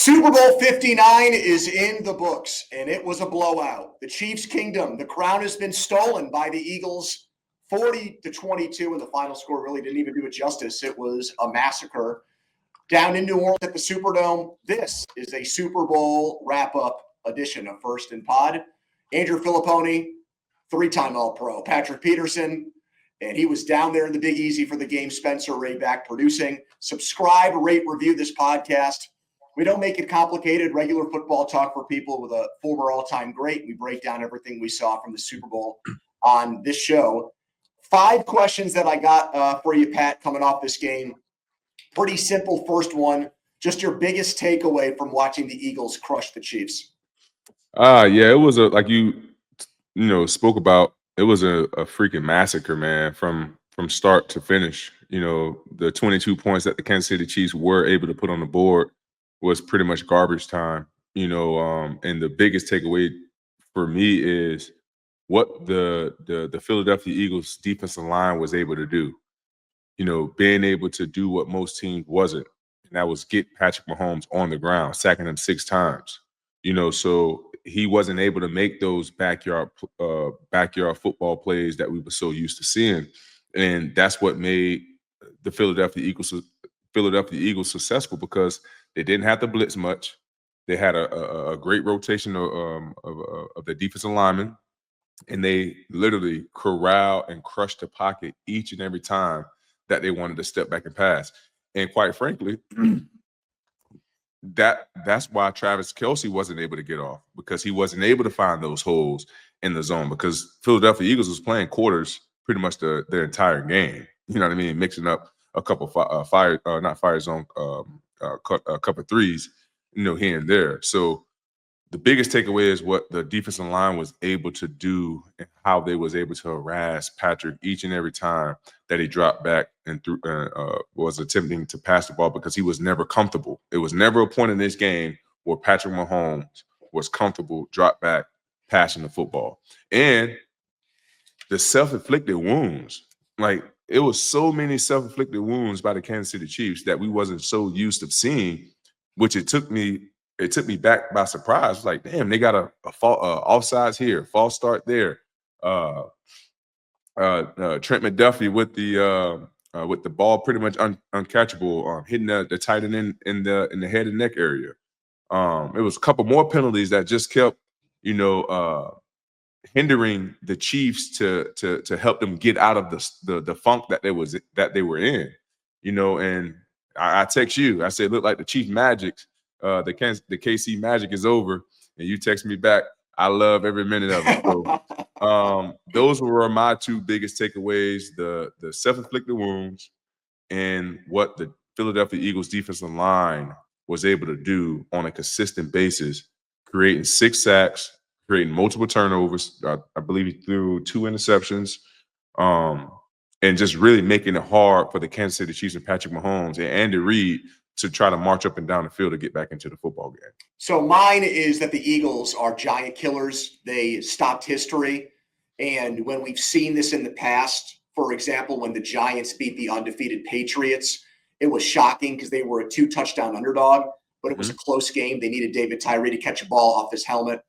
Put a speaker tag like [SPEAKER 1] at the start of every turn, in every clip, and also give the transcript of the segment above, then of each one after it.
[SPEAKER 1] Super Bowl 59 is in the books, and it was a blowout. The Chiefs' kingdom, the crown has been stolen by the Eagles, 40-22, and the final score really didn't even do it justice. It was a massacre down in New Orleans at the Superdome. This is a Super Bowl wrap-up edition of First and Pod. Andrew Filipponi, three-time All-Pro. Patrick Peterson, and he was down there in the Big Easy for the game. Spencer Ray back producing. Subscribe, rate, review this podcast. We don't make it complicated. Regular football talk for people with a former all-time great. We break down everything we saw from the Super Bowl on this show. 5 questions that I got for you, Pat, coming off this game. Pretty simple first one. Just your biggest takeaway from watching the Eagles crush the Chiefs.
[SPEAKER 2] Yeah, it was like you spoke about. It was a freaking massacre, man, from start to finish. The 22 points that the Kansas City Chiefs were able to put on the board was pretty much garbage time. And the biggest takeaway for me is what the Philadelphia Eagles defensive line was able to do. Being able to do what most teams wasn't, and that was get Patrick Mahomes on the ground, sacking him 6 times. So he wasn't able to make those backyard football plays that we were so used to seeing, and that's what made the Philadelphia Eagles successful, because they didn't have to blitz much. They had a great rotation of the defensive linemen, and they literally corralled and crushed the pocket each and every time that they wanted to step back and pass. And quite frankly, that's why Travis Kelce wasn't able to get off, because he wasn't able to find those holes in the zone, because Philadelphia Eagles was playing quarters pretty much their entire game. You know what I mean? Mixing up a couple a couple of threes, here and there. So the biggest takeaway is what the defensive line was able to do and how they was able to harass Patrick each and every time that he dropped back and was attempting to pass the ball, because he was never comfortable. It was never a point in this game where Patrick Mahomes was comfortable, drop back, passing the football. And the self-inflicted wounds, like it was so many self-inflicted wounds by the Kansas City Chiefs that we wasn't so used to seeing, which it took me back by surprise. Like, damn, they got a offsides here, false start there. Trent McDuffie with the ball pretty much uncatchable, hitting the tight end in the head and neck area. It was a couple more penalties that just kept, hindering the Chiefs to help them get out of the funk that they were in. And I text you. I said, look like the Chief Magic. The KC Magic is over, and you text me back, I love every minute of it. So, those were my 2 biggest takeaways: the self-inflicted wounds and what the Philadelphia Eagles defensive line was able to do on a consistent basis, creating 6 sacks, creating multiple turnovers. I believe he threw 2 interceptions, and just really making it hard for the Kansas City Chiefs and Patrick Mahomes and Andy Reid to try to march up and down the field to get back into the football game.
[SPEAKER 1] So mine is that the Eagles are giant killers. They stopped history. And when we've seen this in the past, for example, when the Giants beat the undefeated Patriots, it was shocking because they were a 2-touchdown underdog, but it was a close game. They needed David Tyree to catch a ball off his helmet.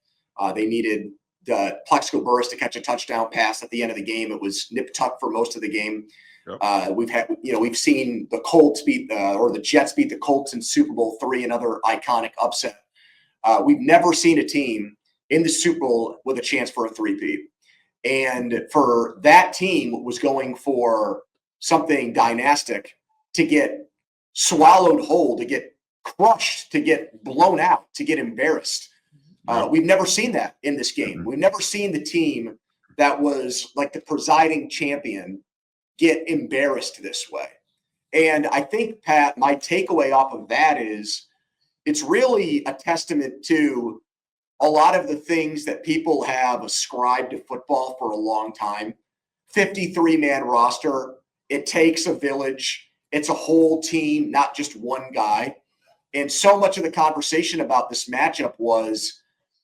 [SPEAKER 1] They needed Plexico Burress to catch a touchdown pass at the end of the game. It was nip-tuck for most of the game. Yep. We've seen the Colts the Jets beat the Colts in Super Bowl III, another iconic upset. We've never seen a team in the Super Bowl with a chance for a three-peat. And for that team was going for something dynastic, to get swallowed whole, to get crushed, to get blown out, to get embarrassed. We've never seen that in this game. We've never seen the team that was like the presiding champion get embarrassed this way. And I think, Pat, my takeaway off of that is it's really a testament to a lot of the things that people have ascribed to football for a long time. 53-man roster. It takes a village. It's a whole team, not just one guy. And so much of the conversation about this matchup was,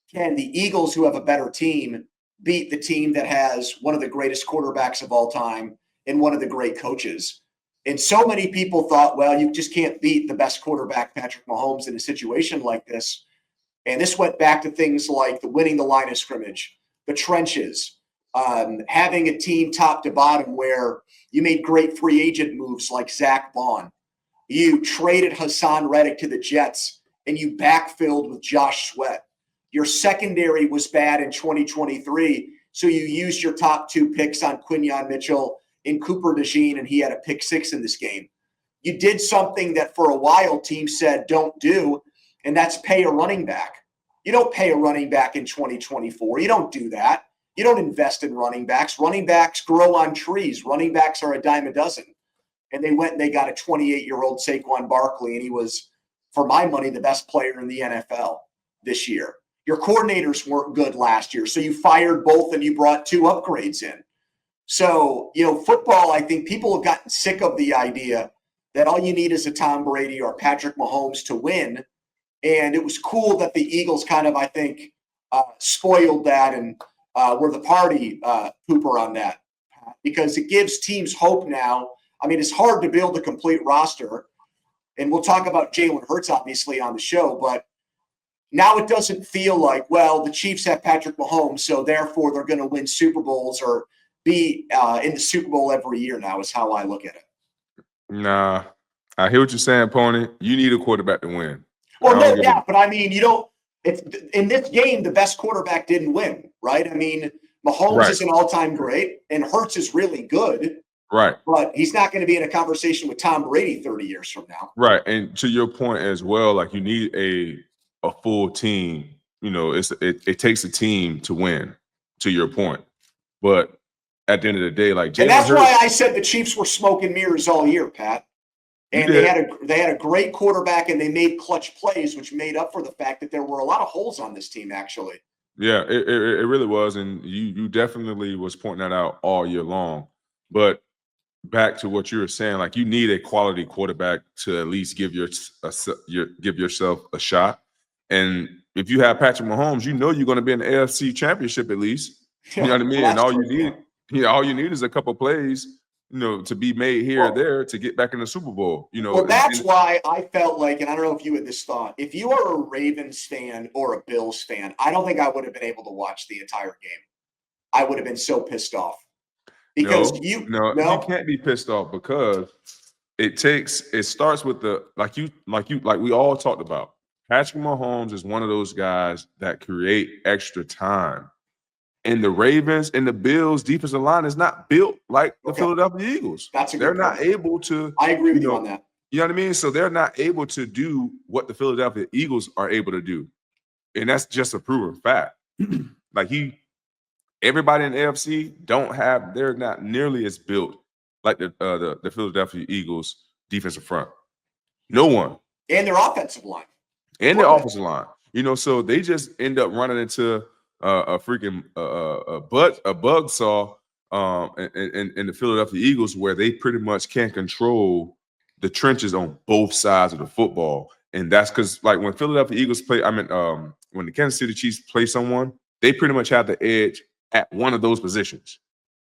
[SPEAKER 1] can the Eagles, who have a better team, beat the team that has one of the greatest quarterbacks of all time and one of the great coaches? And so many people thought, well, you just can't beat the best quarterback, Patrick Mahomes, in a situation like this. And this went back to things like the winning the line of scrimmage, the trenches, having a team top to bottom where you made great free agent moves like Zach Bond. You traded Hassan Reddick to the Jets and you backfilled with Josh Sweat. Your secondary was bad in 2023, so you used your top 2 picks on Quinyon Mitchell and Cooper DeJean, and he had a pick 6 in this game. You did something that for a while teams said don't do, and that's pay a running back. You don't pay a running back in 2024. You don't do that. You don't invest in running backs. Running backs grow on trees. Running backs are a dime a dozen. And they went and they got a 28-year-old Saquon Barkley, and he was, for my money, the best player in the NFL this year. Your coordinators weren't good last year, so you fired both and you brought 2 upgrades in. So, football, I think people have gotten sick of the idea that all you need is a Tom Brady or Patrick Mahomes to win. And it was cool that the Eagles kind of, I think, spoiled that and were the party pooper on that, because it gives teams hope now. I mean, it's hard to build a complete roster, and we'll talk about Jalen Hurts, obviously, on the show, but now it doesn't feel like, well, the Chiefs have Patrick Mahomes, so therefore they're going to win Super Bowls or be in the Super Bowl every year now, is how I look at it.
[SPEAKER 2] Nah, I hear what you're saying, Pony. You need a quarterback to win.
[SPEAKER 1] Well, no doubt, but I mean, it's in this game, the best quarterback didn't win, right? I mean, Mahomes is an all-time great, and Hurts is really good.
[SPEAKER 2] Right.
[SPEAKER 1] But he's not going to be in a conversation with Tom Brady 30 years from now.
[SPEAKER 2] Right. And to your point as well, like, you need a full team. It takes a team to win, to your point. But at the end of the day, like,
[SPEAKER 1] and that's why I said the Chiefs were smoke and mirrors all year, Pat. And they had a great quarterback, and they made clutch plays, which made up for the fact that there were a lot of holes on this team, actually.
[SPEAKER 2] Yeah, it really was. And you definitely was pointing that out all year long. But back to what you were saying, like, you need a quality quarterback to at least give yourself a shot. And if you have Patrick Mahomes, you're going to be in the AFC Championship at least. You know what I mean? And all you need is a couple plays, to be made here or there to get back in the Super Bowl.
[SPEAKER 1] Well, that's why I felt like, and I don't know if you had this thought, if you are a Ravens fan or a Bills fan, I don't think I would have been able to watch the entire game. I would have been so pissed off. Because you
[SPEAKER 2] can't be pissed off, because it starts with like we all talked about. Patrick Mahomes is one of those guys that create extra time. And the Ravens and the Bills defensive line is not built like the Philadelphia Eagles. They're not able to.
[SPEAKER 1] I agree with you on that.
[SPEAKER 2] You know what I mean? So they're not able to do what the Philadelphia Eagles are able to do. And that's just a proven fact. Everybody in the AFC they're not nearly as built like the Philadelphia Eagles defensive front. No one.
[SPEAKER 1] And their offensive line.
[SPEAKER 2] So they just end up running into a freaking bug saw in the Philadelphia Eagles, where they pretty much can't control the trenches on both sides of the football. And that's because, like, when Philadelphia Eagles play, when the Kansas City Chiefs play someone, they pretty much have the edge at one of those positions.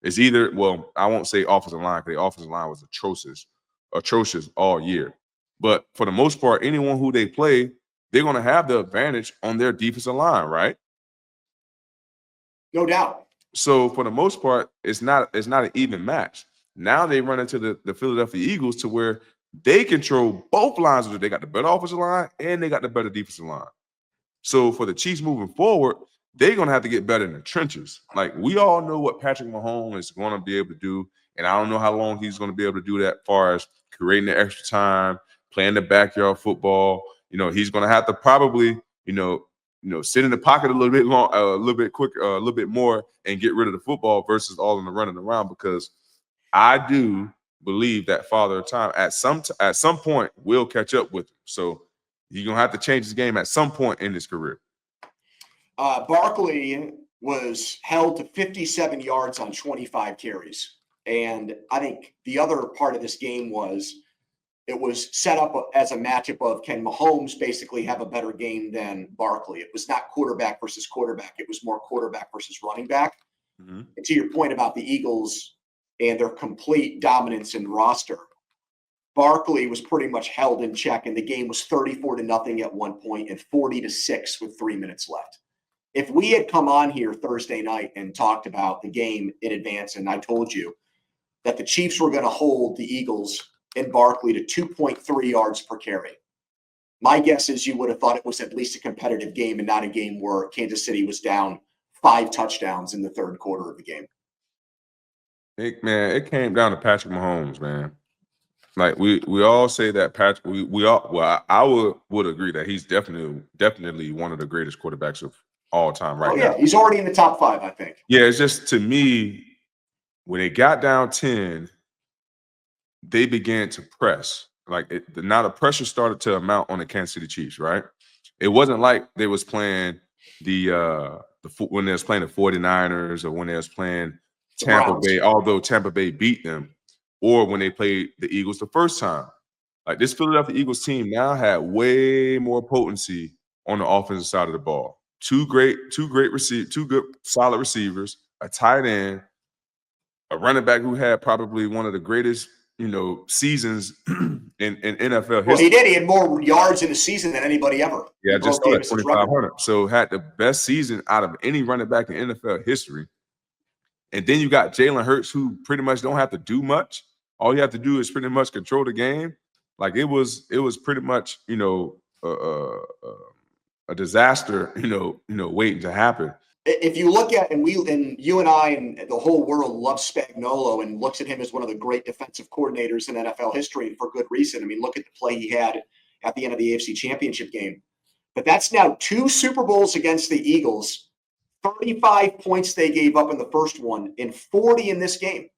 [SPEAKER 2] It's either, well, I won't say offensive line, because the offensive line was atrocious all year. But for the most part, anyone who they play, they're going to have the advantage on their defensive line, right?
[SPEAKER 1] No doubt.
[SPEAKER 2] So for the most part, it's not an even match. Now they run into the Philadelphia Eagles to where they control both lines. They got the better offensive line and they got the better defensive line. So for the Chiefs moving forward, they're going to have to get better in the trenches. Like, we all know what Patrick Mahomes is going to be able to do, and I don't know how long he's going to be able to do that, as far as creating the extra time, playing the backyard football. He's going to have to probably, sit in the pocket a little bit long, a little bit quicker, a little bit more, and get rid of the football versus all in the running around. Because I do believe that Father Time at some point will catch up with him. So he's going to have to change his game at some point in his career.
[SPEAKER 1] Barkley was held to 57 yards on 25 carries. And I think the other part of this game was it was set up as a matchup of, can Mahomes basically have a better game than Barkley? It was not quarterback versus quarterback. It was more quarterback versus running back. Mm-hmm. And to your point about the Eagles and their complete dominance in roster, Barkley was pretty much held in check, and the game was 34-0 at one point and 40-6 with 3 minutes left. If we had come on here Thursday night and talked about the game in advance, and I told you that the Chiefs were going to hold the Eagles and Barkley to 2.3 yards per carry, my guess is you would have thought it was at least a competitive game and not a game where Kansas City was down 5 touchdowns in the third quarter of the game.
[SPEAKER 2] It came down to Patrick Mahomes, man. Like we all say that Patrick, we all, well, I would agree that he's definitely one of the greatest quarterbacks of all time right now.
[SPEAKER 1] He's already in the top 5, I think.
[SPEAKER 2] Yeah, it's just, to me, when they got down 10, they began to press. Like now the pressure started to amount on the Kansas City Chiefs, right? It wasn't like they was playing when they was playing the 49ers or when they was playing Tampa Bay, although Tampa Bay beat them, or when they played the Eagles the first time. Like, this Philadelphia Eagles team now had way more potency on the offensive side of the ball. Two good solid receivers, a tight end, a running back who had probably one of the greatest, seasons in NFL history.
[SPEAKER 1] Well, he did. He had more yards in a season than anybody ever.
[SPEAKER 2] Yeah, just saw that 2,500. So had the best season out of any running back in NFL history. And then you got Jalen Hurts, who pretty much don't have to do much. All you have to do is pretty much control the game. Like, it was pretty much, a disaster, waiting to happen.
[SPEAKER 1] If you look at, and you and I and the whole world loves Spagnuolo and looks at him as one of the great defensive coordinators in NFL history, and for good reason. I mean, look at the play he had at the end of the AFC Championship game. But that's now 2 Super Bowls against the Eagles, 35 points they gave up in the first one, and 40 in this game.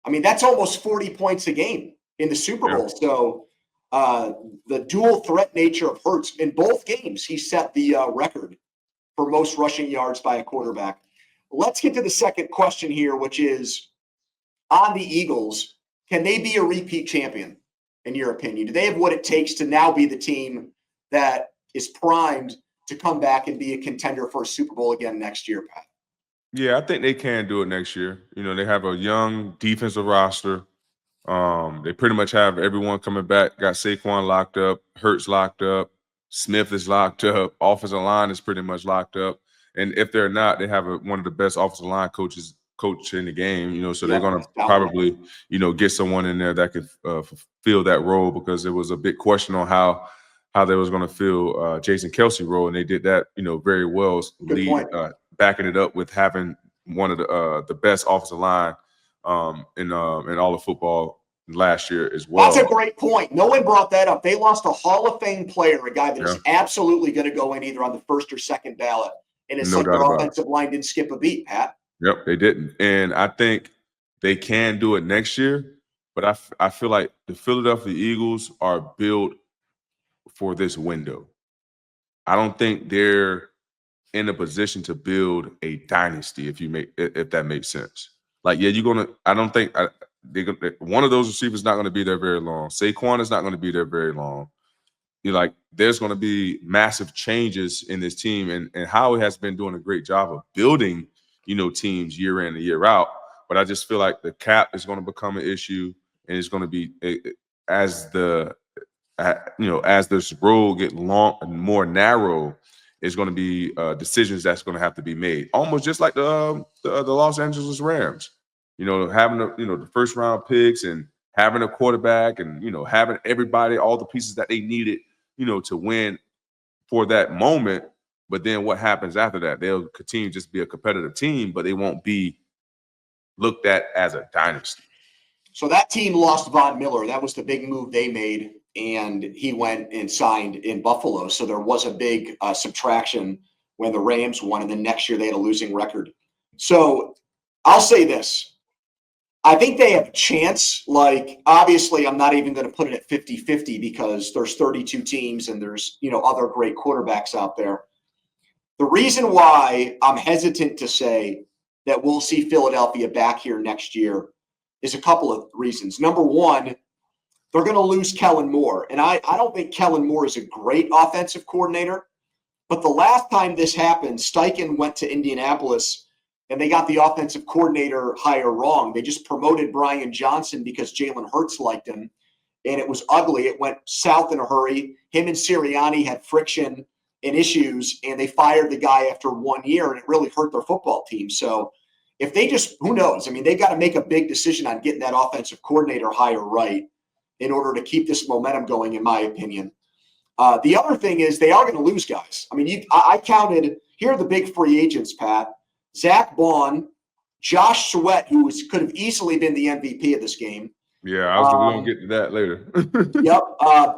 [SPEAKER 1] I mean, that's almost 40 points a game in the Super Bowl. So the dual threat nature of Hurts, in both games, he set the record for most rushing yards by a quarterback. Let's get to the second question here, which is on the Eagles. Can they be a repeat champion, in your opinion? Do they have what it takes to now be the team that is primed to come back and be a contender for a Super Bowl again next year, Pat?
[SPEAKER 2] Yeah, I think they can do it next year. They have a young defensive roster. They pretty much have everyone coming back. Got Saquon locked up, Hurts locked up, Smith is locked up, offensive line is pretty much locked up. And if they're not, they have one of the best offensive line coach in the game, so they're going to probably, get someone in there that could fulfill that role, because there was a big question on how they was going to fill Jason Kelce role, and they did that, very well, backing it up with having one of the best offensive line in all of football last year as well.
[SPEAKER 1] That's a great point. No one brought that up. They lost a Hall of Fame player, a guy that is absolutely going to go in either on the first or second ballot. And it's like their offensive line didn't skip a beat, Pat.
[SPEAKER 2] Yep, they didn't. And I think they can do it next year. But I feel like the Philadelphia Eagles are built for this window. I don't think they're in a position to build a dynasty, if that makes sense. Like, I don't think one of those receivers is not going to be there very long. Saquon is not going to be there very long. There's going to be massive changes in this team, and Howie has been doing a great job of building, teams year in and year out. But I just feel like the cap is going to become an issue, and it's going to be as this road get long and more narrow, it's going to be decisions that's going to have to be made, almost just like the Los Angeles Rams. Having the first round picks and having a quarterback and, having everybody, all the pieces that they needed, to win for that moment. But then what happens after that? They'll continue to just be a competitive team, but they won't be looked at as a dynasty.
[SPEAKER 1] So that team lost Von Miller. That was the big move they made, and he went and signed in Buffalo. So there was a big subtraction when the Rams won, and then next year they had a losing record. So I'll say this. I think they have a chance. Like, obviously, I'm not even going to put it at 50-50 because there's 32 teams and there's, other great quarterbacks out there. The reason why I'm hesitant to say that we'll see Philadelphia back here next year is a couple of reasons. Number one, they're going to lose Kellen Moore. And I don't think Kellen Moore is a great offensive coordinator. But the last time this happened, Steichen went to Indianapolis and they got the offensive coordinator hire wrong. They just promoted Brian Johnson because Jalen Hurts liked him, and it was ugly. It went south in a hurry. Him and Sirianni had friction and issues, and they fired the guy after 1 year, and it really hurt their football team. So if they just, who knows? I mean, they got to make a big decision on getting that offensive coordinator hire right in order to keep this momentum going, in my opinion. The other thing is they are going to lose guys. I mean, I counted, here are the big free agents, Pat. Zach Bond, Josh Sweat, who could have easily been the MVP of this game.
[SPEAKER 2] Yeah, we're going to get to that later.
[SPEAKER 1] Yep.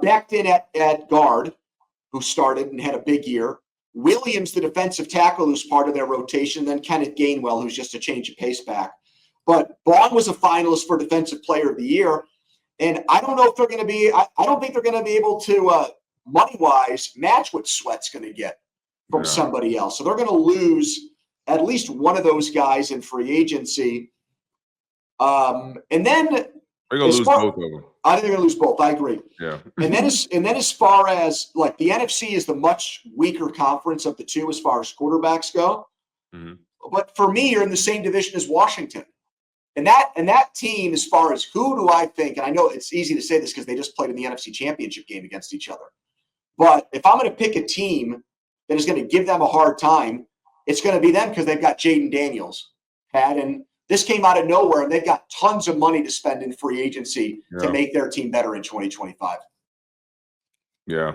[SPEAKER 1] Becton at guard, who started and had a big year. Williams, the defensive tackle, who's part of their rotation. Then Kenneth Gainwell, who's just a change of pace back. But Bond was a finalist for Defensive Player of the Year. And I don't know if they're going to be – I don't think they're going to be able to, money-wise, match what Sweat's going to get from somebody else. So they're going to lose at least one of those guys in free agency. And then –
[SPEAKER 2] they're going to lose both of them.
[SPEAKER 1] I think they're going to lose both. I agree.
[SPEAKER 2] Yeah.
[SPEAKER 1] and then as far as like the NFC is the much weaker conference of the two as far as quarterbacks go. Mm-hmm. But for me, you're in the same division as Washington. And that team, as far as who do I think, and I know it's easy to say this because they just played in the NFC Championship game against each other. But if I'm going to pick a team that is going to give them a hard time, it's going to be them because they've got Jaden Daniels. And this came out of nowhere, and they've got tons of money to spend in free agency to make their team better in 2025.
[SPEAKER 2] Yeah.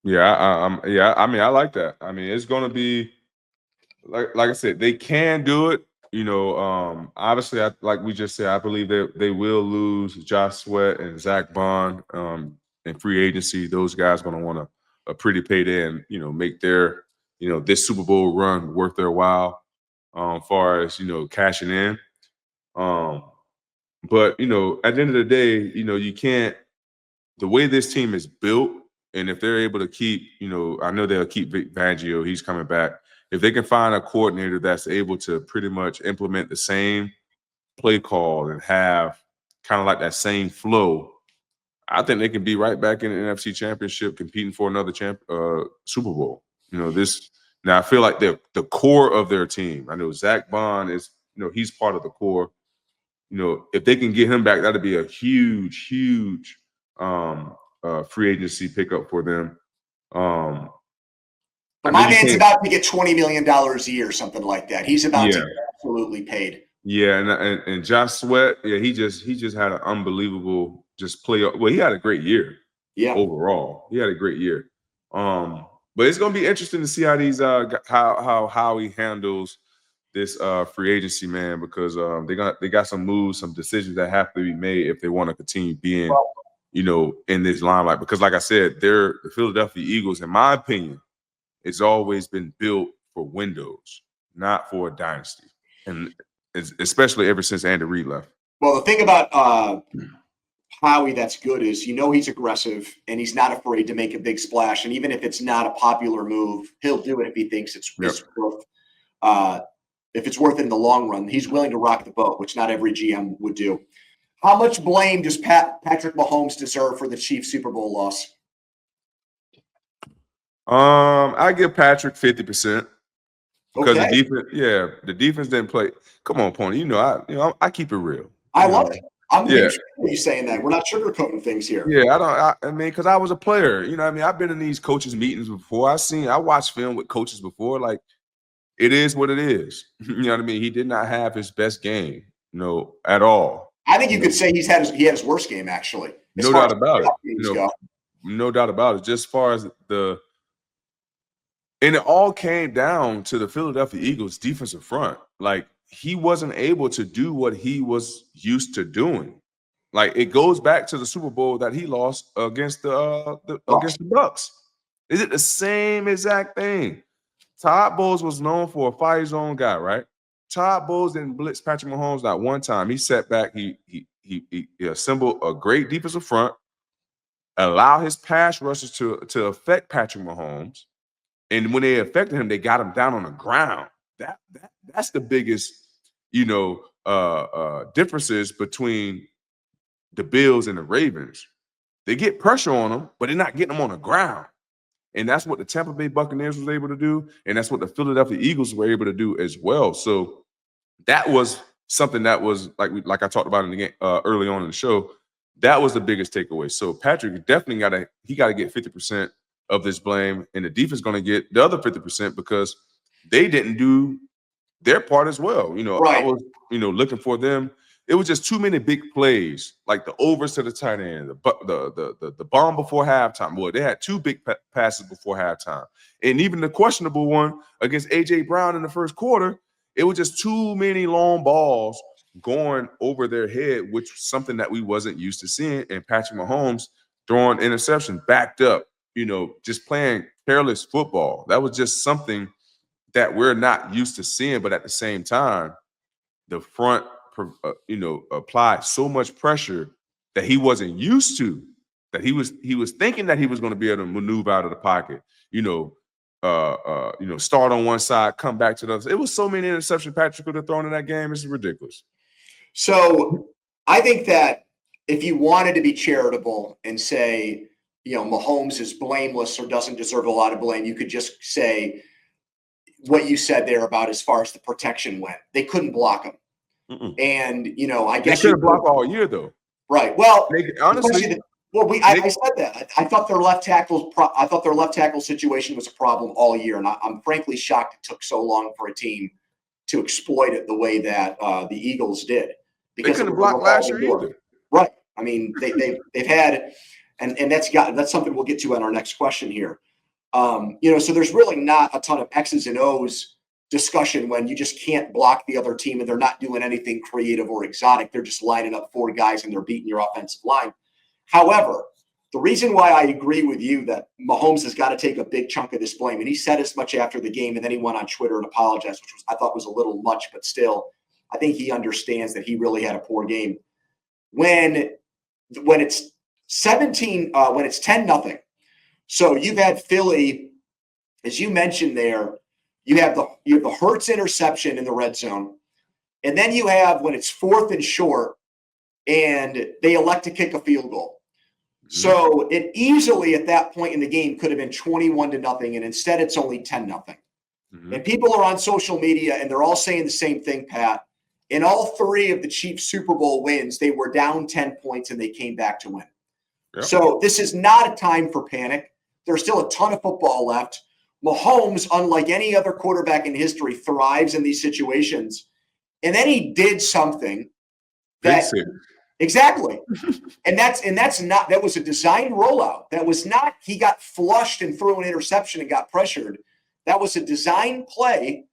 [SPEAKER 2] I mean, I like that. I mean, it's going to be like I said, they can do it. You know, obviously, like we just said, I believe they will lose Josh Sweat and Zach Bond in free agency. Those guys going to want a pretty payday and, you know, make their, you know, this Super Bowl run worth their while. Far as, you know, cashing in. But, you know, at the end of the day, you know, you can't – the way this team is built, and if they're able to keep, you know, I know they'll keep Vic Fangio. He's coming back. If they can find a coordinator that's able to pretty much implement the same play call and have kind of like that same flow, I think they can be right back in the NFC Championship competing for another Super Bowl. You know, this – now, I feel like the core of their team. I know Zach Bond is, you know, he's part of the core. You know, if they can get him back, that'd be a huge, huge free agency pickup for them.
[SPEAKER 1] But my man's about to get $20 million a year, something like that. He's about to get absolutely paid.
[SPEAKER 2] Yeah, and Josh Sweat, yeah, he just had an unbelievable just play. Well, he had a great year. Yeah, overall, he had a great year. But it's going to be interesting to see how these how he handles this free agency, man, because they got some moves, some decisions that have to be made if they want to continue being, you know, in this limelight. Because, like I said, they're the Philadelphia Eagles, in my opinion, it's always been built for windows, not for a dynasty, and especially ever since Andy Reid left.
[SPEAKER 1] Well, the thing about Howie that's good is, you know, he's aggressive and he's not afraid to make a big splash. And even if it's not a popular move, he'll do it if he thinks it's worth if it's worth it in the long run. He's willing to rock the boat, which not every GM would do. How much blame does Patrick Mahomes deserve for the Chiefs Super Bowl loss?
[SPEAKER 2] I give Patrick 50% because the defense didn't play. Come on, Pony. You know, I keep it real.
[SPEAKER 1] I love it. I'm you saying that. We're not sugarcoating things here.
[SPEAKER 2] Yeah, I mean, because I was a player. You know what I mean? I've been in these coaches' meetings before. I watched film with coaches before. Like, it is what it is. You know what I mean? He did not have his best game, you know, at all.
[SPEAKER 1] I think you could say he had his worst game, actually.
[SPEAKER 2] No doubt about it. No doubt about it. Just as far as and it all came down to the Philadelphia Eagles defensive front. Like, he wasn't able to do what he was used to doing. Like, it goes back to the Super Bowl that he lost against the Bucks. Is it the same exact thing? Todd Bowles was known for a fire zone guy, right? Todd Bowles didn't blitz Patrick Mahomes not one time. He sat back. He assembled a great defensive front, allow his pass rushers to affect Patrick Mahomes, and when they affected him, they got him down on the ground. That's the biggest, you know, differences between the Bills and the Ravens. They get pressure on them, but they're not getting them on the ground. And that's what the Tampa Bay Buccaneers was able to do, and that's what the Philadelphia Eagles were able to do as well. So that was something that was like I talked about in the game early on in the show. That was the biggest takeaway. So Patrick definitely got to get 50% of this blame, and the defense going to get the other 50% because they didn't do their part as well. I
[SPEAKER 1] Right.
[SPEAKER 2] was looking for them. It was just too many big plays, like the overs to the tight end, the bomb before halftime. Boy, they had two big passes before halftime, and even the questionable one against AJ Brown in the first quarter. It was just too many long balls going over their head, which was something that we wasn't used to seeing. And Patrick Mahomes throwing interception backed up, just playing careless football. That was just something that we're not used to seeing. But at the same time, the front, applied so much pressure that he wasn't used to, that he was thinking that he was going to be able to maneuver out of the pocket, start on one side, come back to the other. It was so many interceptions Patrick could have thrown in that game. It's ridiculous.
[SPEAKER 1] So I think that if you wanted to be charitable and say, Mahomes is blameless or doesn't deserve a lot of blame, you could just say what you said there about as far as the protection went. They couldn't block him.
[SPEAKER 2] Mm-mm.
[SPEAKER 1] And, I guess
[SPEAKER 2] they couldn't block all year, though.
[SPEAKER 1] Right. Well,
[SPEAKER 2] honestly,
[SPEAKER 1] I said that. I thought their left tackle situation was a problem all year, and I'm frankly shocked it took so long for a team to exploit it the way that the Eagles did.
[SPEAKER 2] Because they couldn't block last year either.
[SPEAKER 1] Right. I mean, they've had, and that's something we'll get to on our next question here. So there's really not a ton of X's and O's discussion when you just can't block the other team and they're not doing anything creative or exotic. They're just lining up four guys and they're beating your offensive line. However, the reason why I agree with you that Mahomes has got to take a big chunk of this blame, and he said as much after the game, and then he went on Twitter and apologized, which I thought was a little much, but still, I think he understands that he really had a poor game. When it's 10-0, so you've had Philly, as you mentioned there, you have the Hurts interception in the red zone, and then you have when it's 4th and short, and they elect to kick a field goal. Mm-hmm. So it easily at that point in the game could have been 21-0, and instead it's only 10-0. Mm-hmm. And people are on social media, and they're all saying the same thing, Pat. In all three of the Chiefs Super Bowl wins, they were down 10 points, and they came back to win. Yep. So this is not a time for panic. There's still a ton of football left. Mahomes, unlike any other quarterback in history, thrives in these situations. And then he did something that exactly. and that was a designed rollout. That was not he got flushed and threw an interception and got pressured. That was a designed play,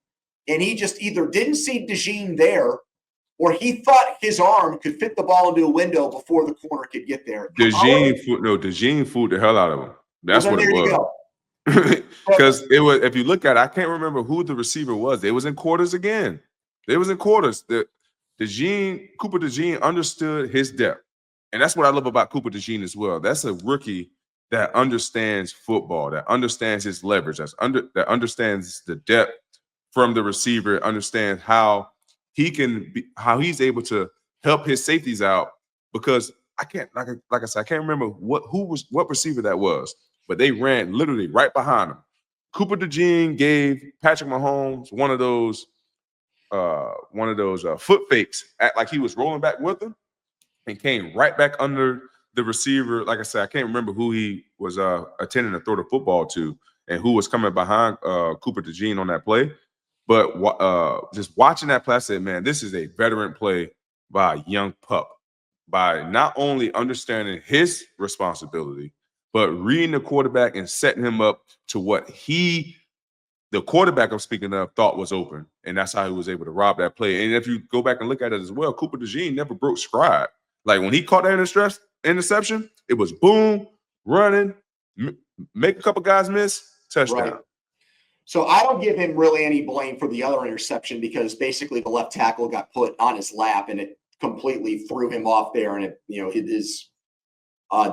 [SPEAKER 1] and he just either didn't see DeJean there, or he thought his arm could fit the ball into a window before the corner could get there.
[SPEAKER 2] DeJean fooled the hell out of him. That's what it was. Because it was, if you look at it, I can't remember who the receiver was. They was in quarters again. They was in quarters. Cooper DeJean understood his depth. And that's what I love about Cooper DeJean as well. That's a rookie that understands football, that understands his leverage, that understands the depth from the receiver, understands how how he's able to help his safeties out. Because I can't, like I said, I can't remember what receiver that was. But they ran literally right behind him. Cooper DeJean gave Patrick Mahomes one of those foot fakes, like he was rolling back with him, and came right back under the receiver. Like I said, I can't remember who he was attending to throw the football to and who was coming behind Cooper DeJean on that play. But just watching that play, I said, man, this is a veteran play by a young pup, by not only understanding his responsibility, but reading the quarterback and setting him up to what the quarterback I'm speaking of, thought was open. And that's how he was able to rob that play. And if you go back and look at it as well, Cooper DeJean never broke stride. Like when he caught that interception, it was boom, running, make a couple guys miss, touchdown. Right.
[SPEAKER 1] So I don't give him really any blame for the other interception because basically the left tackle got put on his lap and it completely threw him off there. And his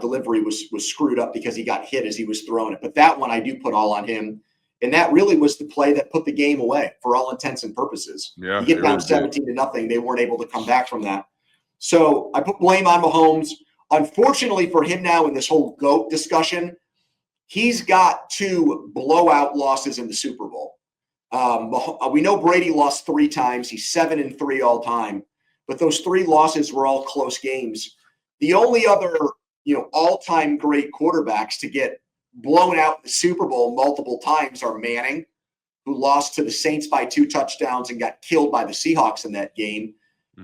[SPEAKER 1] delivery was screwed up because he got hit as he was throwing it. But that one I do put all on him. And that really was the play that put the game away for all intents and purposes. Yeah, you get down 17-0. They weren't able to come back from that. So I put blame on Mahomes. Unfortunately for him now in this whole GOAT discussion, he's got 2 blowout losses in the Super Bowl. We know Brady lost 3 times. He's 7-3 all time, but those 3 losses were all close games. The only other, all-time great quarterbacks to get blown out in the Super Bowl multiple times are Manning, who lost to the Saints by 2 touchdowns and got killed by the Seahawks in that game,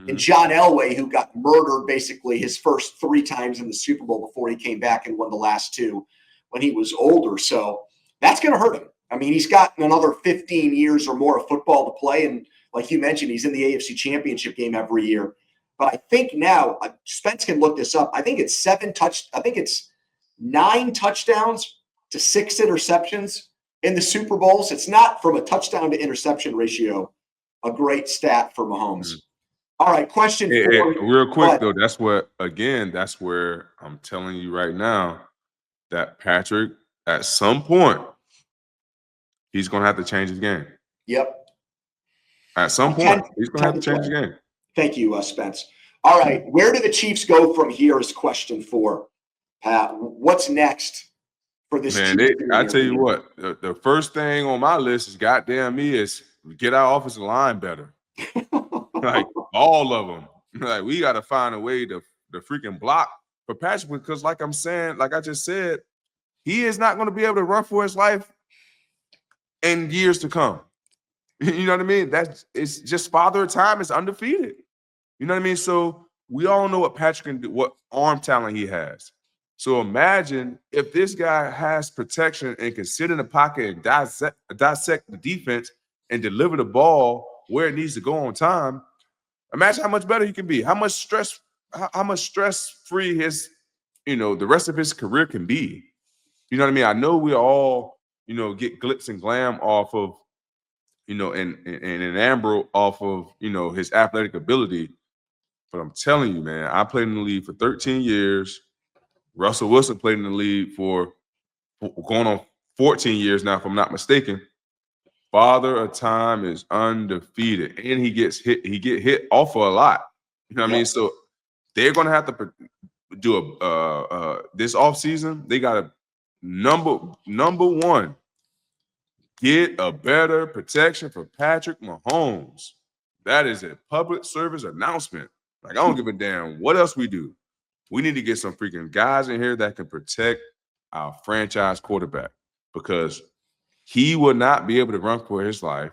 [SPEAKER 1] and John Elway, who got murdered basically his first 3 times in the Super Bowl before he came back and won the last 2 when he was older. So that's going to hurt him. I mean, he's got another 15 years or more of football to play. And like you mentioned, he's in the AFC Championship game every year. But I think now, Spence can look this up. I think it's 9 touchdowns to 6 interceptions in the Super Bowls. It's not, from a touchdown to interception ratio, a great stat for Mahomes. All right, question
[SPEAKER 2] four. Real quick, though, that's where I'm telling you right now that Patrick, at some point, he's going to have to change his game.
[SPEAKER 1] Yep.
[SPEAKER 2] At some point, he's going to have to change his game.
[SPEAKER 1] Thank you, Spence. All right, where do the Chiefs go from here is question 4. Pat, what's next for this
[SPEAKER 2] Man, I tell you what, the first thing on my list is goddamn me is get our offensive line better. Like, all of them. Like, we got to find a way to freaking block for Patrick, because like I'm saying, like I just said, he is not going to be able to run for his life in years to come. You know what I mean? It's just Father of Time is undefeated. You know what I mean? So we all know what Patrick can do, what arm talent he has. So imagine if this guy has protection and can sit in the pocket and dissect the defense and deliver the ball where it needs to go on time. Imagine how much better he can be. How much stress-free his, the rest of his career can be. You know what I mean? I know we all, get glitz and glam off of, and Amber off of, his athletic ability. But I'm telling you, man, I played in the league for 13 years. Russell Wilson played in the league for going on 14 years now, if I'm not mistaken. Father of Time is undefeated, and he get hit off a lot. You know what I mean? So they're going to have to do this offseason. They got to number 1, get a better protection for Patrick Mahomes. That is a public service announcement. Like, I don't give a damn what else we do. We need to get some freaking guys in here that can protect our franchise quarterback, because he will not be able to run for his life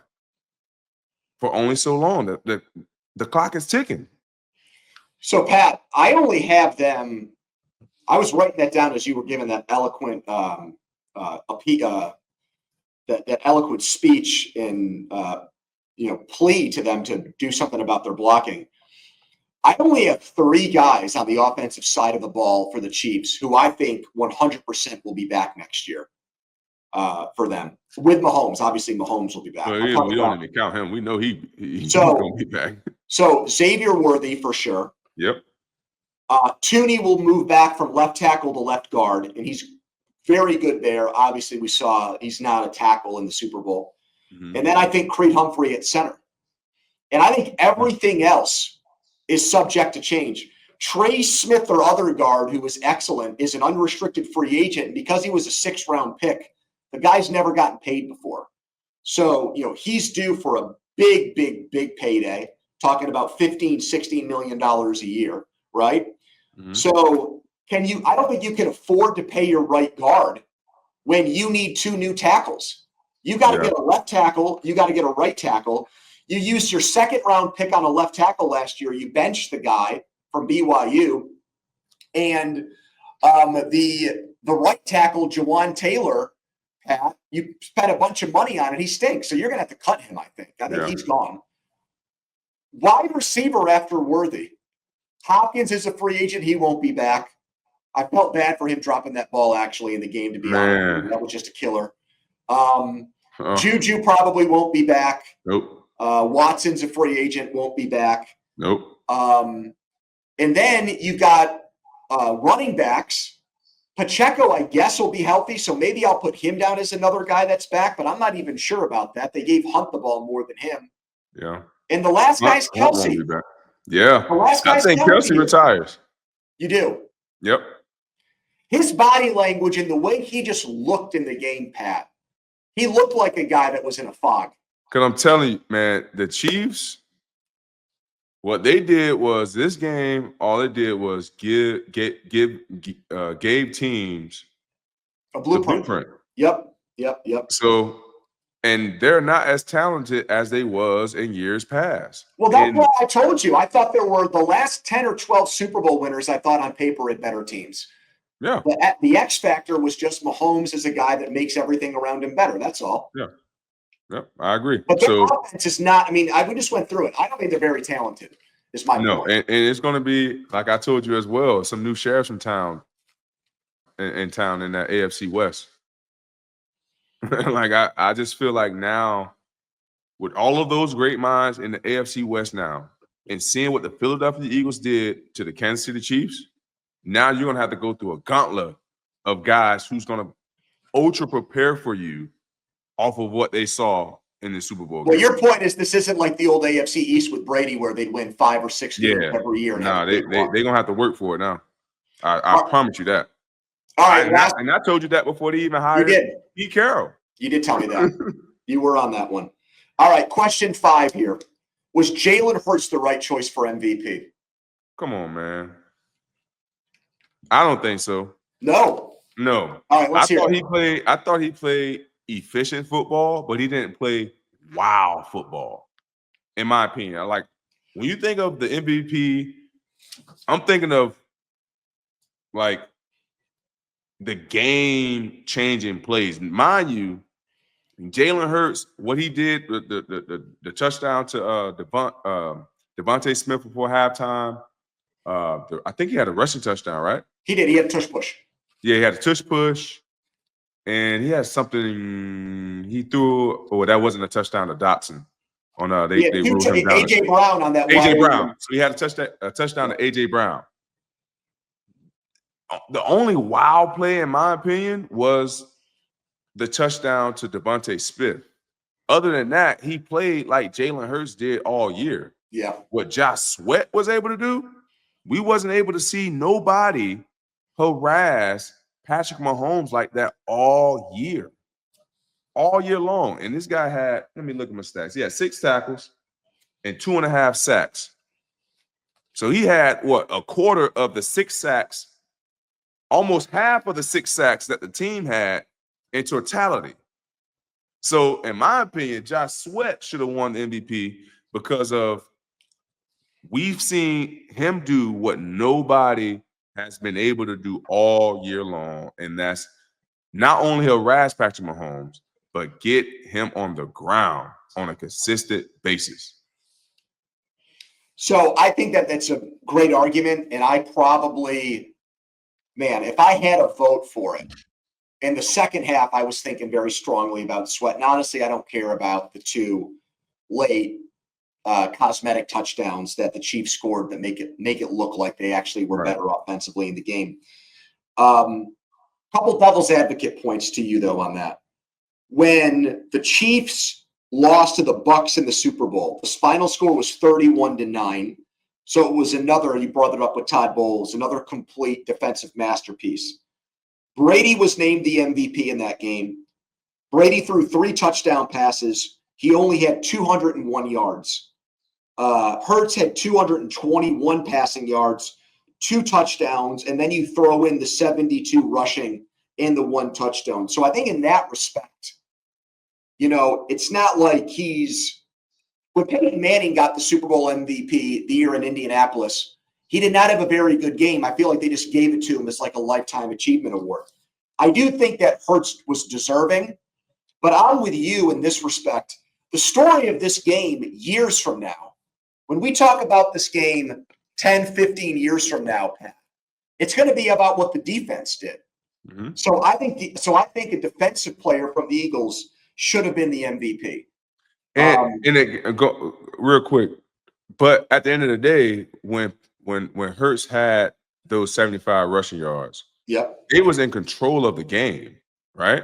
[SPEAKER 2] for only so long. The clock is ticking. So, Pat, I only have them. I was writing that down as you were giving that eloquent that eloquent speech and plea to them to do something about their blocking. I only have 3 guys on the offensive side of the ball for the Chiefs who I think 100% will be back next year for them. With Mahomes, obviously Mahomes will be back. Well, we don't even count him. We know he's going to be back.
[SPEAKER 1] So Xavier Worthy for sure.
[SPEAKER 2] Yep.
[SPEAKER 1] Tooney will move back from left tackle to left guard, and he's very good there. Obviously, we saw he's not a tackle in the Super Bowl. Mm-hmm. And then I think Creed Humphrey at center. And I think everything else is subject to change. Trey Smith, or other guard, who was excellent, is an unrestricted free agent. Because he was a 6th-round pick, the guy's never gotten paid before. So, he's due for a big, big, big payday, talking about $15-16 million a year, right? Mm-hmm. So I don't think you can afford to pay your right guard when you need 2 new tackles. You got to get a left tackle. You got to get a right tackle. You used your 2nd-round pick on a left tackle last year. You benched the guy from BYU. And the right tackle, Jawan Taylor, Pat, you spent a bunch of money on it. He stinks. So you're going to have to cut him, I think. I think he's gone. Wide receiver after Worthy. Hopkins is a free agent. He won't be back. I felt bad for him dropping that ball, actually, in the game, to be honest. That was just a killer. Juju probably won't be back.
[SPEAKER 2] Nope.
[SPEAKER 1] Watson's a free agent, won't be back.
[SPEAKER 2] Nope.
[SPEAKER 1] And then you've got running backs. Pacheco, I guess, will be healthy, so maybe I'll put him down as another guy that's back, but I'm not even sure about that. They gave Hunt the ball more than him.
[SPEAKER 2] Yeah.
[SPEAKER 1] And the last guy's Kelsey.
[SPEAKER 2] Yeah. I think Kelsey retires.
[SPEAKER 1] You do?
[SPEAKER 2] Yep.
[SPEAKER 1] His body language and the way he just looked in the game, Pat, he looked like a guy that was in a fog.
[SPEAKER 2] Because I'm telling you, man, the Chiefs, what they did was this game, all it did was gave teams
[SPEAKER 1] A
[SPEAKER 2] the
[SPEAKER 1] blueprint.
[SPEAKER 2] blueprint.
[SPEAKER 1] Yep.
[SPEAKER 2] So, and they're not as talented as they was in years past.
[SPEAKER 1] Well, that's what I told you. I thought there were the last 10 or 12 Super Bowl winners, I thought on paper had better teams.
[SPEAKER 2] Yeah.
[SPEAKER 1] The X factor was just Mahomes is a guy that makes everything around him better. That's all.
[SPEAKER 2] Yeah, I agree.
[SPEAKER 1] But their offense is not, we just went through it. I don't think they're very talented, is my point.
[SPEAKER 2] And it's going to be, like I told you as well, some new sheriffs in town in that AFC West. Like, I just feel like now, with all of those great minds in the AFC West now, and seeing what the Philadelphia Eagles did to the Kansas City Chiefs, now you're going to have to go through a gauntlet of guys who's going to ultra prepare for you off of what they saw in the Super Bowl game.
[SPEAKER 1] Well, your point is this isn't like the old AFC East with Brady where they'd win 5 or 6 games every year.
[SPEAKER 2] Nah, they're going to have to work for it now. I promise you that.
[SPEAKER 1] All right.
[SPEAKER 2] And I told you that before they even hired Pete Carroll.
[SPEAKER 1] You did tell me that. You were on that one. All right. Question 5 here. Was Jalen Hurts the right choice for MVP?
[SPEAKER 2] Come on, man. I don't think so.
[SPEAKER 1] No.
[SPEAKER 2] All
[SPEAKER 1] right, let's hear
[SPEAKER 2] it. I thought he played efficient football, but he didn't play wow football, in my opinion. Like, when you think of the MVP, I'm thinking of like the game-changing plays. Mind you, Jalen Hurts, what he did, the touchdown to Devontae Smith before halftime. I think he had a rushing touchdown, right?
[SPEAKER 1] He did. He had a tush push.
[SPEAKER 2] Yeah, he had a tush push, and he had something he threw. Oh, that wasn't a touchdown to Dotson. On they ruled him down.
[SPEAKER 1] AJ Brown on that.
[SPEAKER 2] AJ Brown. So he had a touchdown to AJ Brown. The only wow play, in my opinion, was the touchdown to Devontae Smith. Other than that, he played like Jalen Hurts did all year.
[SPEAKER 1] Yeah.
[SPEAKER 2] What Josh Sweat was able to do, we wasn't able to see nobody harass Patrick Mahomes like that all year long. And this guy had, let me look at my stats. He had 6 tackles and 2.5 sacks. So he had a quarter of the 6 sacks, almost half of the 6 sacks that the team had in totality. So in my opinion, Josh Sweat should have won the MVP because of we've seen him do what nobody has been able to do all year long, and that's not only harass Patrick Mahomes, but get him on the ground on a consistent basis.
[SPEAKER 1] So I think that's a great argument, and I probably, if I had a vote for it, in the second half, I was thinking very strongly about Sweat. And honestly, I don't care about the 2 late cosmetic touchdowns that the Chiefs scored that make it look like they actually were better offensively in the game. Couple devil's advocate points to you though on that. When the Chiefs lost to the Bucs in the Super Bowl, the final score was 31-9. So it was another, you brought it up with Todd Bowles, another complete defensive masterpiece. Brady was named the MVP in that game. Brady threw 3 touchdown passes. He only had 201 yards. Hurts had 221 passing yards, 2 touchdowns, and then you throw in the 72 rushing and the 1 touchdown. So I think in that respect, it's not like when Peyton Manning got the Super Bowl MVP the year in Indianapolis, he did not have a very good game. I feel like they just gave it to him as like a lifetime achievement award. I do think that Hurts was deserving, but I'm with you in this respect. The story of this game years from now, when we talk about this game 10, 15 years from now, Pat, it's going to be about what the defense did. Mm-hmm. So I think a defensive player from the Eagles should have been the MVP.
[SPEAKER 2] And go real quick, but at the end of the day, when Hurts had those 75 rushing yards, they was in control of the game, right?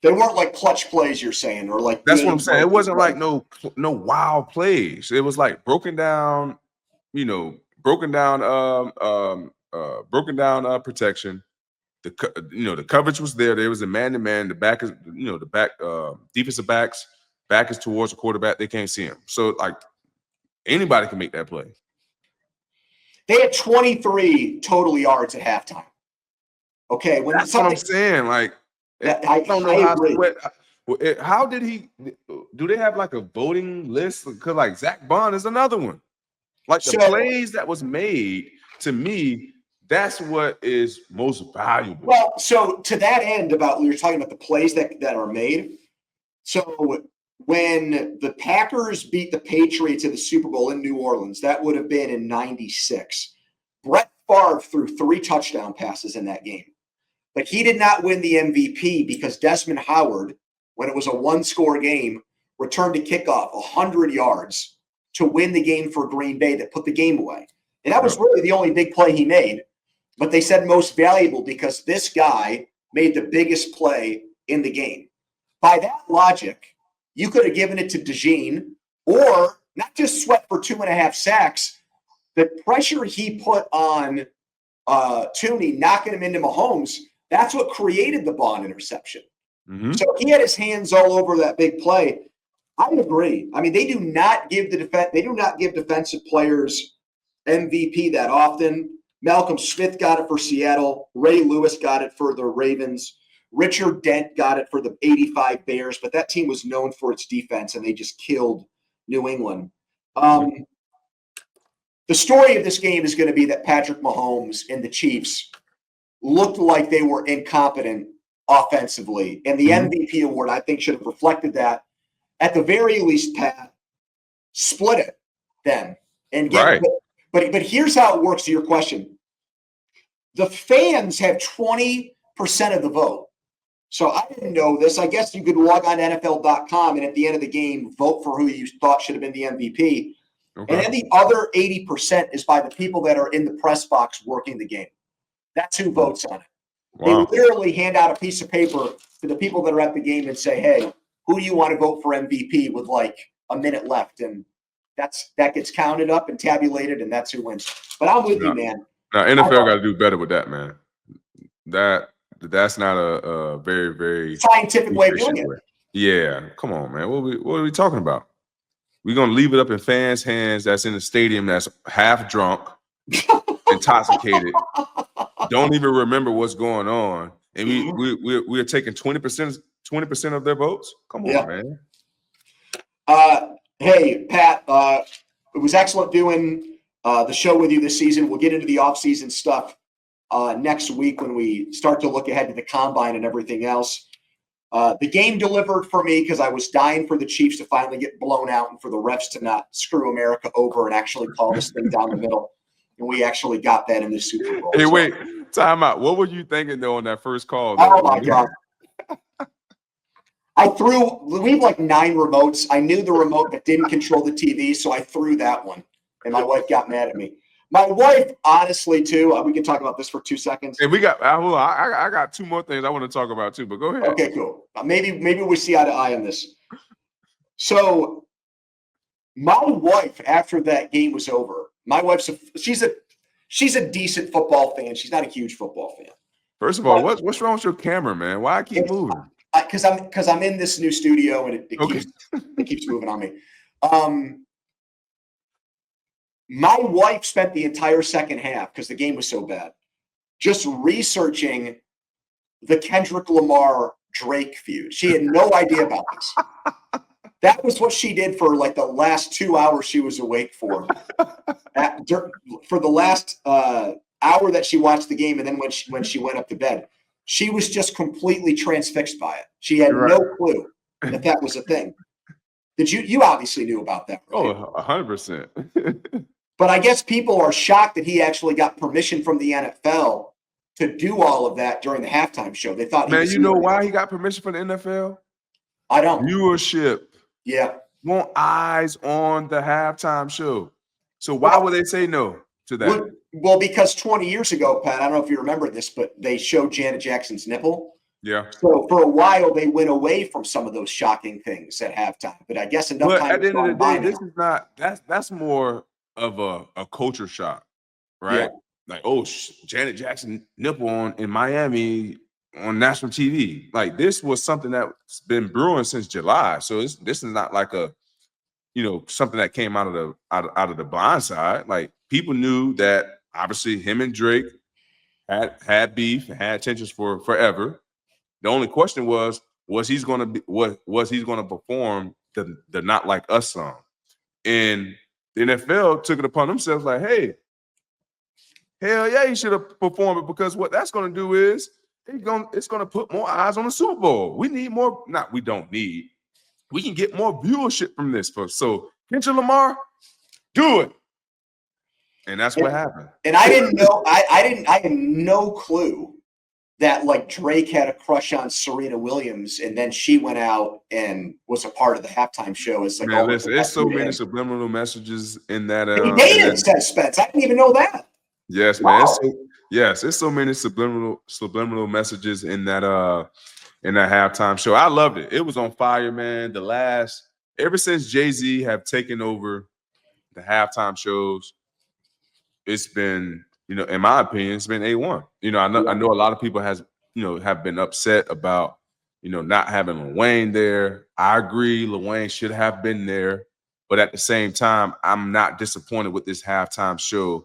[SPEAKER 1] They weren't like clutch plays, you're saying, or like
[SPEAKER 2] that's what I'm saying. It wasn't like no wild plays. It was like broken down protection. The coverage was there. There was a man-to-man. The back is defensive backs back is towards the quarterback, they can't see him. So like anybody can make that play.
[SPEAKER 1] They had 23 total yards at halftime. Okay, when
[SPEAKER 2] That's what I'm saying. Like,
[SPEAKER 1] I
[SPEAKER 2] don't know
[SPEAKER 1] I
[SPEAKER 2] how
[SPEAKER 1] agree.
[SPEAKER 2] how did he? Do they have like a voting list? Because like Zach Bond is another one. Like the plays that was made, to me, that's what is most valuable.
[SPEAKER 1] Well, so to that end, about we were talking about the plays that are made. So when the Packers beat the Patriots in the Super Bowl in New Orleans, that would have been in '96. Brett Favre threw 3 touchdown passes in that game. But he did not win the MVP because Desmond Howard, when it was a 1-score game, returned a kickoff 100 yards to win the game for Green Bay that put the game away. And that was really the only big play he made. But they said most valuable because this guy made the biggest play in the game. By that logic, you could have given it to DeJean or not just Sweat for 2.5 sacks. The pressure he put on Tooney, knocking him into Mahomes, that's what created the Bond interception.
[SPEAKER 2] Mm-hmm.
[SPEAKER 1] So he had his hands all over that big play. I agree. I mean, they do not give defensive players MVP that often. Malcolm Smith got it for Seattle. Ray Lewis got it for the Ravens. Richard Dent got it for the '85 Bears, but that team was known for its defense, and they just killed New England. The story of this game is going to be that Patrick Mahomes and the Chiefs looked like they were incompetent offensively, and the MVP award, I think, should have reflected that. At the very least, Pat, split it then and get
[SPEAKER 2] right.
[SPEAKER 1] But here's how it works to your question. The fans have 20% of the vote. So I didn't know this. I guess you could log on to NFL.com and at the end of the game, vote for who you thought should have been the MVP. Okay. And then the other 80% is by the people that are in the press box working the game. That's who votes on it. Wow. They literally hand out a piece of paper to the people that are at the game and say, hey, who do you want to vote for MVP with like a minute left? And that gets counted up and tabulated, and that's who wins. But I'm with you, man.
[SPEAKER 2] Now, NFL got to do better with that, man. That's not a very, very
[SPEAKER 1] scientific way of doing it.
[SPEAKER 2] Yeah, come on, man. What are we talking about? We're gonna leave it up in fans' hands that's in the stadium that's half drunk, intoxicated, don't even remember what's going on, and we're taking 20% of their votes. Come on, man.
[SPEAKER 1] Hey, Pat, it was excellent doing the show with you this season. We'll get into the off-season stuff next week when we start to look ahead to the combine and everything else. The game delivered for me because I was dying for the Chiefs to finally get blown out and for the refs to not screw America over and actually call this thing down the middle. And we actually got that in the Super Bowl.
[SPEAKER 2] Hey, wait, time out. What were you thinking, though, on that first call?
[SPEAKER 1] Oh, my God. We have like 9 remotes. I knew the remote that didn't control the TV, so I threw that one. And my wife got mad at me. My wife, honestly, too, we can talk about this for 2 seconds.
[SPEAKER 2] And we got, hold on, I got 2 more things I want to talk about, too, but go ahead.
[SPEAKER 1] Okay, cool. Maybe we see eye to eye on this. So my wife, after that game was over, my wife's she's a decent football fan. She's not a huge football fan.
[SPEAKER 2] First of all, what's wrong with your camera, man? Why keep moving?
[SPEAKER 1] Because I'm in this new studio and it keeps moving on me. My wife spent the entire second half, because the game was so bad, just researching the Kendrick Lamar Drake feud. She had no idea about this. That was what she did for like the last 2 hours she was awake for. For the last hour that she watched the game, and then when she went up to bed, she was just completely transfixed by it. She had no clue that was a thing. Did you obviously knew about that? Right?
[SPEAKER 2] Oh, 100%.
[SPEAKER 1] But I guess people are shocked that he actually got permission from the NFL to do all of that during the halftime show. They thought,
[SPEAKER 2] man, you know why he got permission from the NFL?
[SPEAKER 1] I don't.
[SPEAKER 2] Viewership.
[SPEAKER 1] Yeah.
[SPEAKER 2] Want eyes on the halftime show. So why would they say no to that?
[SPEAKER 1] Well, because 20 years ago, Pat, I don't know if you remember this, but they showed Janet Jackson's nipple.
[SPEAKER 2] Yeah.
[SPEAKER 1] So for a while, they went away from some of those shocking things at halftime. But I guess enough time.
[SPEAKER 2] At the end of the day, this is not. That's more of a culture shock, right? Yeah. Like, oh, Janet Jackson nipple on in Miami. on national TV. Like this was something that's been brewing since July. So this is not like a, something that came out of the blind side. Like people knew that obviously him and Drake had beef, had tensions for forever. The only question was he's going to perform the Not Like Us song? And the NFL took it upon themselves like, hey, hell yeah, he should have performed it, because what that's going to do is it's going to put more eyes on the Super Bowl. We need more. We don't need. We can get more viewership from this. So Kendrick Lamar, do it. And that's what happened.
[SPEAKER 1] And I didn't know. I had no clue that like Drake had a crush on Serena Williams, and then she went out and was a part of the halftime show. It's like,
[SPEAKER 2] listen, there's so many subliminal messages in that.
[SPEAKER 1] He dated, said Spence. I didn't even know that.
[SPEAKER 2] Yes, wow. Man. It's so many subliminal messages in that halftime show. I loved it. It was on fire, man. Ever since Jay-Z have taken over the halftime shows, it's been, in my opinion, it's been A1. I know a lot of people have been upset about, not having Lil Wayne there. I agree, Lil Wayne should have been there, but at the same time, I'm not disappointed with this halftime show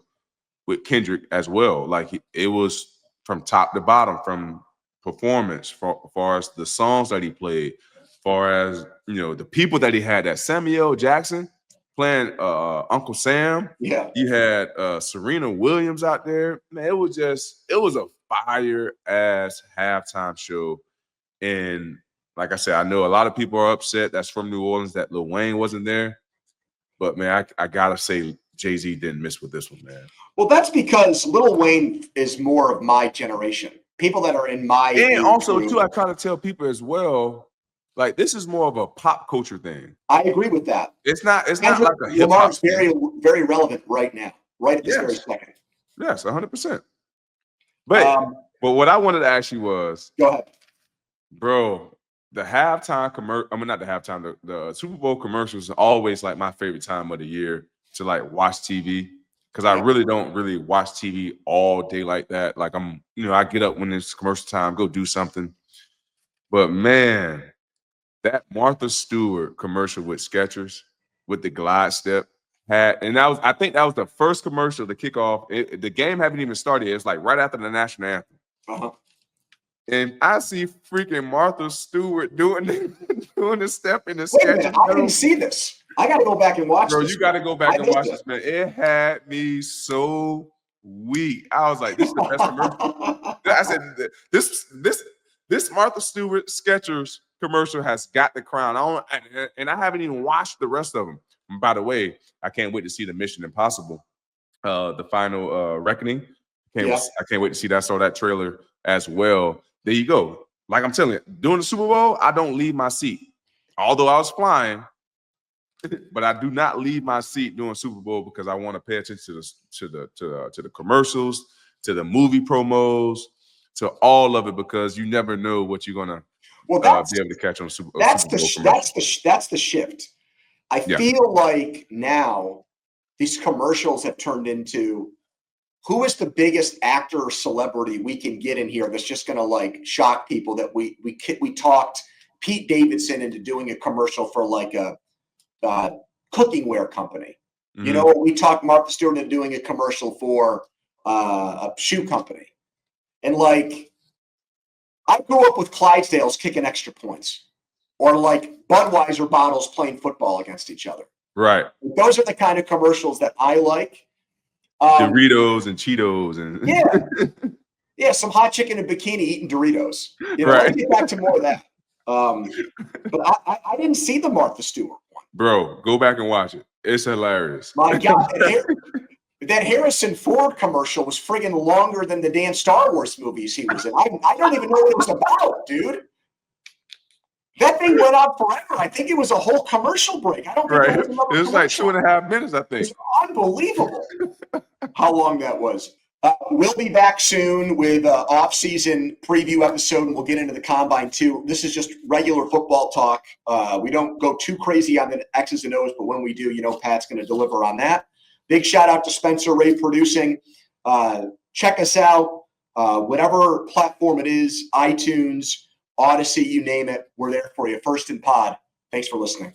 [SPEAKER 2] with Kendrick as well. Like it was from top to bottom, from performance, far as the songs that he played, far as the people that he had. That Samuel Jackson playing Uncle Sam.
[SPEAKER 1] Yeah,
[SPEAKER 2] you had Serena Williams out there. Man, it was a fire ass halftime show. And like I said, I know a lot of people are upset that's from New Orleans that Lil Wayne wasn't there, but man, I gotta say Jay-Z didn't miss with this one, man.
[SPEAKER 1] Well, that's because Lil Wayne is more of my generation. People that are in my
[SPEAKER 2] and also group, too, I try to tell people as well, like this is more of a pop culture thing.
[SPEAKER 1] I agree with that.
[SPEAKER 2] It's not like a hip hop.
[SPEAKER 1] Lamar's very relevant right now, right at this very second.
[SPEAKER 2] Yes, 100%. But what I wanted to ask you was,
[SPEAKER 1] go ahead,
[SPEAKER 2] bro. The halftime commercial. I mean, not the halftime. The Super Bowl commercials are always like my favorite time of the year to like watch TV. Because I really don't watch TV all day like that. Like I get up when it's commercial time, go do something. But man, that Martha Stewart commercial with Skechers with the glide step I think that was the first commercial to kick off. The game haven't even started. It's like right after the national anthem.
[SPEAKER 1] Uh-huh.
[SPEAKER 2] And I see freaking Martha Stewart doing the step in the Skechers.
[SPEAKER 1] I didn't see this. I got to go back and watch this.
[SPEAKER 2] Bro, you got to go back and watch this, man. It had me so weak. I was like, this is the best commercial. I said, this Martha Stewart Skechers commercial has got the crown. I haven't even watched the rest of them. And by the way, I can't wait to see the Mission Impossible, the final reckoning. I can't wait to see that. I saw that trailer as well. There you go. Like I'm telling you, during the Super Bowl, I don't leave my seat. Although I was flying, but I do not leave my seat during Super Bowl because I want to pay attention to the commercials, to the movie promos, to all of it, because you never know what you're gonna be able to catch on Super Bowl. That's
[SPEAKER 1] the shift. I feel like now these commercials have turned into who is the biggest actor or celebrity we can get in here that's just gonna like shock people. That we talked Pete Davidson into doing a commercial for like a cooking ware company. Mm-hmm. We talked Martha Stewart into doing a commercial for a shoe company. And like, I grew up with Clydesdales kicking extra points, or like Budweiser bottles playing football against each other.
[SPEAKER 2] Right.
[SPEAKER 1] Those are the kind of commercials that I like.
[SPEAKER 2] Doritos and Cheetos and
[SPEAKER 1] yeah, some hot chicken and bikini eating Doritos.
[SPEAKER 2] Right.
[SPEAKER 1] Let's get back to more of that. But I didn't see the Martha Stewart one.
[SPEAKER 2] Bro, go back and watch it. It's hilarious.
[SPEAKER 1] My God, that Harrison Ford commercial was friggin' longer than the damn Star Wars movies he was in. I don't even know what it was about, dude. That thing went on forever. I think it was a whole commercial break. I don't think
[SPEAKER 2] it was like 2.5 minutes, I think.
[SPEAKER 1] It's unbelievable how long that was. We'll be back soon with off-season preview episode, and we'll get into the Combine too. This is just regular football talk. We don't go too crazy on the X's and O's, but when we do, Pat's going to deliver on that. Big shout out to Spencer Ray Producing. Check us out. Whatever platform it is, iTunes, Odyssey, you name it, we're there for you. First in Pod. Thanks for listening.